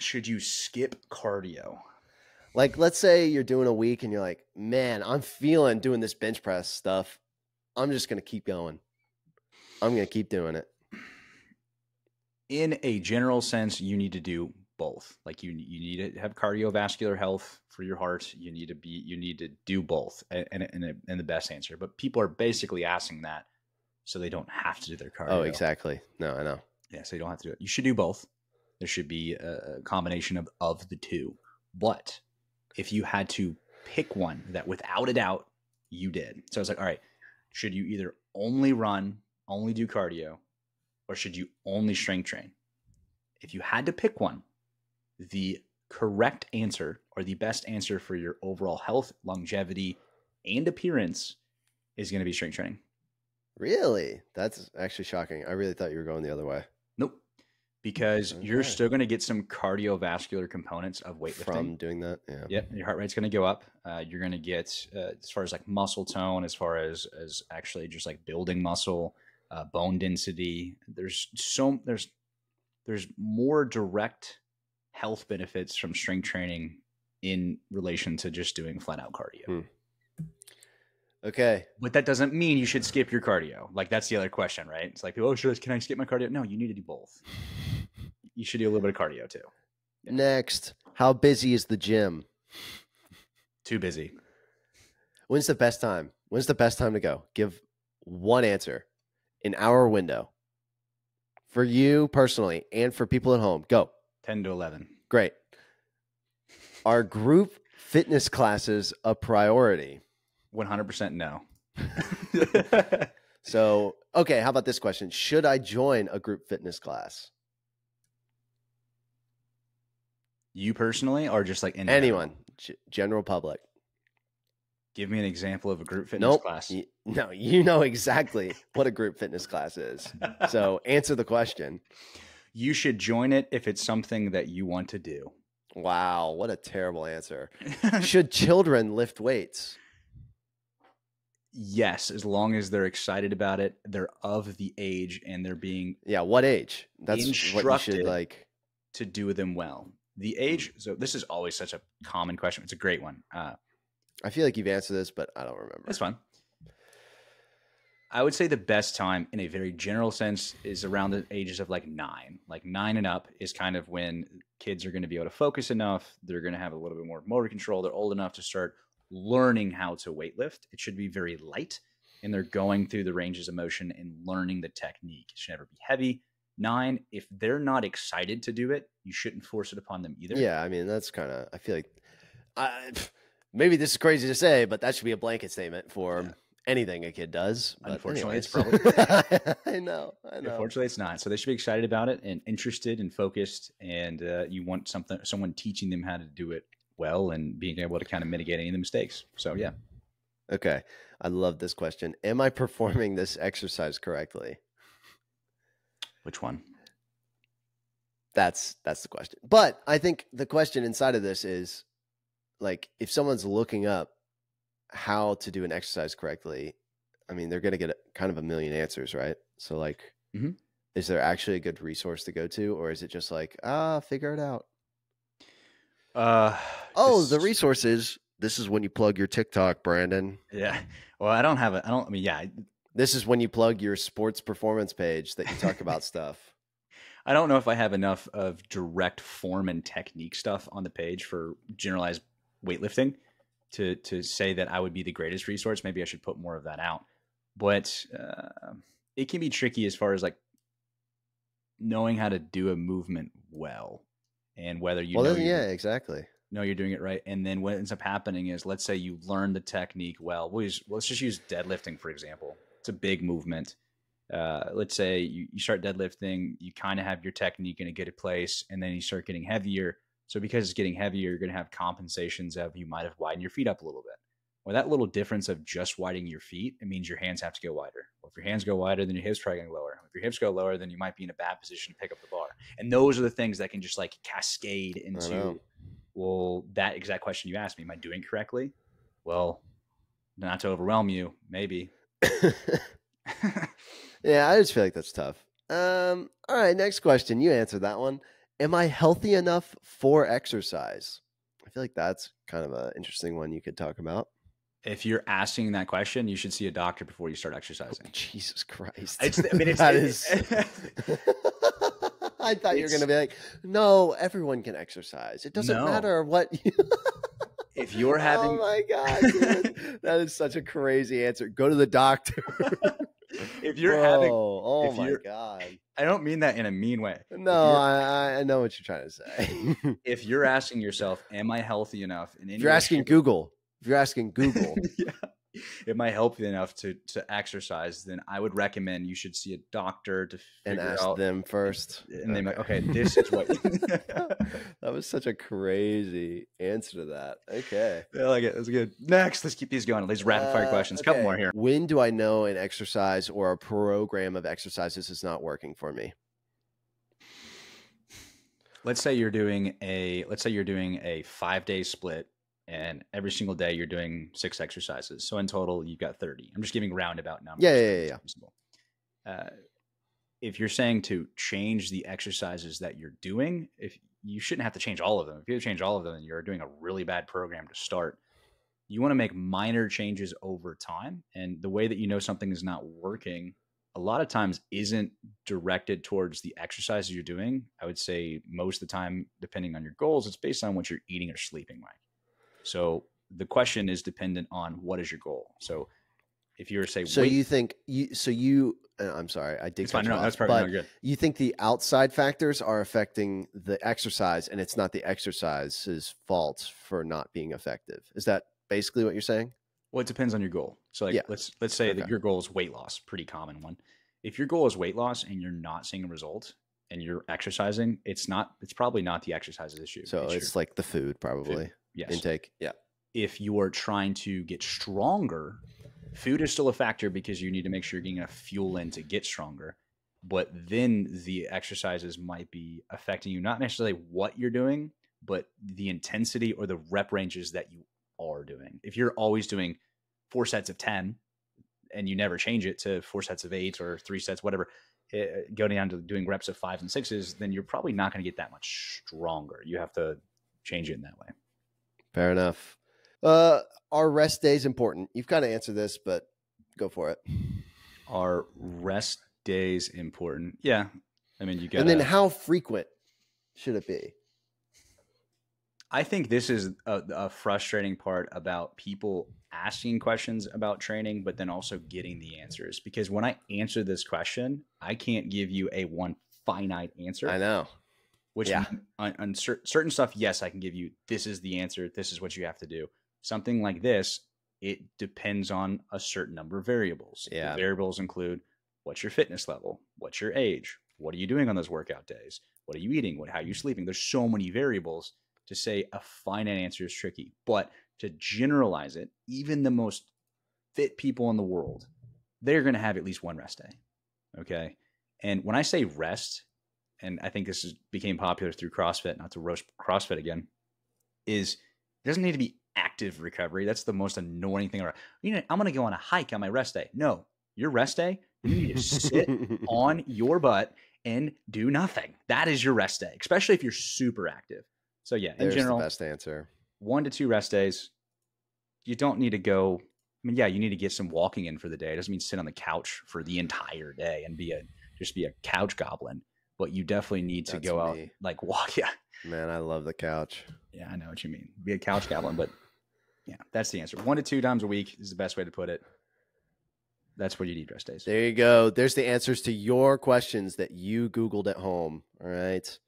Should you skip cardio? Like, let's say you're doing a week and you're like, man, I'm feeling doing this bench press stuff. I'm just going to keep going. I'm going to keep doing it. In a general sense, you need to do both. Like you need to have cardiovascular health for your heart. You need to do both, and the best answer. But people are basically asking that so they don't have to do their cardio. Oh, exactly. No, I know. Yeah, so you don't have to do it. You should do both. There should be a combination of the two. But if you had to pick one that without a doubt you did. So I was like, all right, should you either only run, only do cardio, or should you only strength train? If you had to pick one, the correct answer or the best answer for your overall health, longevity, and appearance is going to be strength training. Really? That's actually shocking. I really thought you were going the other way. Nope. Because you're still going to get some cardiovascular components of weightlifting. From doing that, yeah. Yep, your heart rate's going to go up. You're going to get, as far as like muscle tone, as far as actually just like building muscle, bone density. There's more direct health benefits from strength training in relation to just doing flat out cardio. Okay. But that doesn't mean you should skip your cardio. Like that's the other question, right? It's like, oh, can I skip my cardio? No, you need to do both. You should do a little bit of cardio too. Yeah. Next, how busy is the gym? Too busy. When's the best time? When's the best time to go? Give one answer. An hour window. For you personally and for people at home. Go. 10 to 11. Great. Are group fitness classes a priority? 100% no. So, okay, how about this question? Should I join a group fitness class? You personally, or just like anyone, general public? Give me an example of a group fitness class. No, you know exactly what a group fitness class is. So answer the question. You should join it if it's something that you want to do. Wow, what a terrible answer. Should children lift weights? Yes, as long as they're excited about it, they're of the age, and they're being what age? That's instructed what you should like to do them well. The age. So this is always such a common question. It's a great one. I feel like you've answered this, but I don't remember. That's fine. I would say the best time in a very general sense is around the ages of like 9. Like 9 and up is kind of when kids are going to be able to focus enough. They're going to have a little bit more motor control. They're old enough to start learning how to weightlift. It should be very light, and they're going through the ranges of motion and learning the technique. It should never be heavy. 9, if they're not excited to do it, you shouldn't force it upon them either. Yeah, I mean, that's kind of, I feel like, maybe this is crazy to say, but that should be a blanket statement for anything a kid does. Unfortunately, anyways. it's probably I know. Unfortunately, it's not. So they should be excited about it and interested and focused, and you want someone teaching them how to do it well and being able to kind of mitigate any of the mistakes. So yeah. Okay. I love this question. Am I performing this exercise correctly? Which one? That's the question. But I think the question inside of this is like, if someone's looking up how to do an exercise correctly, I mean, they're going to get kind of a million answers, right? So like, is there actually a good resource to go to, or is it just like, figure it out? The resources. This is when you plug your TikTok, Brandon. Yeah. Well, I mean, yeah. This is when you plug your sports performance page that you talk about stuff. I don't know if I have enough of direct form and technique stuff on the page for generalized weightlifting to say that I would be the greatest resource. Maybe I should put more of that out. But it can be tricky as far as like knowing how to do a movement well, and whether exactly. No, you're doing it right. And then what ends up happening is, let's say you learn the technique well. Let's just use deadlifting, for example. It's a big movement. Let's say you start deadlifting, you kind of have your technique in a good place, and then you start getting heavier. So because it's getting heavier, you're going to have compensations of you might have widened your feet up a little bit. Well, that little difference of just widening your feet, it means your hands have to go wider. Well, if your hands go wider, then your hips probably going lower. If your hips go lower, then you might be in a bad position to pick up the bar. And those are the things that can just like cascade into, well, that exact question you asked me, am I doing correctly? Well, not to overwhelm you, maybe. Yeah, I just feel like that's tough. All right, next question. You answered that one. am I healthy enough for exercise? I feel like that's kind of an interesting one you could talk about. If you're asking that question, you should see a doctor before you start exercising. Oh, Jesus Christ. I mean, that is. I thought you were going to be like, no, everyone can exercise. It doesn't matter what. If you're having. Oh my God, dude. That is such a crazy answer. Go to the doctor. If you're having. Oh my God. I don't mean that in a mean way. No, I know what you're trying to say. If you're asking yourself, am I healthy enough? And if you're asking Google, yeah, am I healthy enough to exercise, then I would recommend you should see a doctor to figure ask out them first. And they're like, okay, this is what. That was such a crazy answer to that. Okay. I like it. That's good. Next, let's keep these going. Let's rapid fire questions. Okay. Couple more here. When do I know an exercise or a program of exercises is not working for me? Let's say you're doing a 5-day split, and every single day you're doing 6 exercises. So in total, you've got 30. I'm just giving roundabout numbers. Yeah. If you're saying to change the exercises that you're doing, if you shouldn't have to change all of them. If you change all of them, you're doing a really bad program to start. You want to make minor changes over time. And the way that you know something is not working, a lot of times isn't directed towards the exercises you're doing. I would say most of the time, depending on your goals, it's based on what you're eating or sleeping like. So the question is dependent on what is your goal. So if you were to say, I'm sorry, I did. That's probably good. You think the outside factors are affecting the exercise, and it's not the exercise's fault for not being effective. Is that basically what you're saying? Well, it depends on your goal. So let's say that your goal is weight loss, pretty common one. If your goal is weight loss and you're not seeing a result and you're exercising, it's probably not the exercise issue. So it's like the food, probably. Food. Yes. Intake. Yeah. If you are trying to get stronger, food is still a factor because you need to make sure you're getting enough fuel in to get stronger. But then the exercises might be affecting you, not necessarily what you're doing, but the intensity or the rep ranges that you are doing. If you're always doing 4 sets of 10 and you never change it to 4 sets of 8 or 3 sets, whatever, go down to doing reps of 5s and 6s, then you're probably not going to get that much stronger. You have to change it in that way. Fair enough. Are rest days important? You've kind of answered this, but go for it. Are rest days important? Yeah. I mean, you got. And then how frequent should it be? I think this is a frustrating part about people asking questions about training, but then also getting the answers. Because when I answer this question, I can't give you a one finite answer. I know. Which on certain stuff, yes, I can give you, this is the answer. This is what you have to do. Something like this, it depends on a certain number of variables. Yeah. The variables include what's your fitness level, what's your age, what are you doing on those workout days, what are you eating, how are you sleeping. There's so many variables to say a finite answer is tricky. But to generalize it, even the most fit people in the world, they're going to have at least one rest day. Okay. And when I say rest, and I think this became popular through CrossFit, not to roast CrossFit again, is it doesn't need to be active recovery. That's the most annoying thing. I'm going to go on a hike on my rest day. No, your rest day, you need to sit on your butt and do nothing. That is your rest day, especially if you're super active. So yeah, in general, the best answer. 1 to 2 rest days. You don't need to go. I mean, yeah, you need to get some walking in for the day. It doesn't mean sit on the couch for the entire day and just be a couch goblin. But you definitely need to go out, like walk. Yeah. Man, I love the couch. Yeah, I know what you mean. Be a couch goblin, but yeah, that's the answer. 1 to 2 times a week is the best way to put it. That's where you need rest days. There you go. There's the answers to your questions that you Googled at home. All right.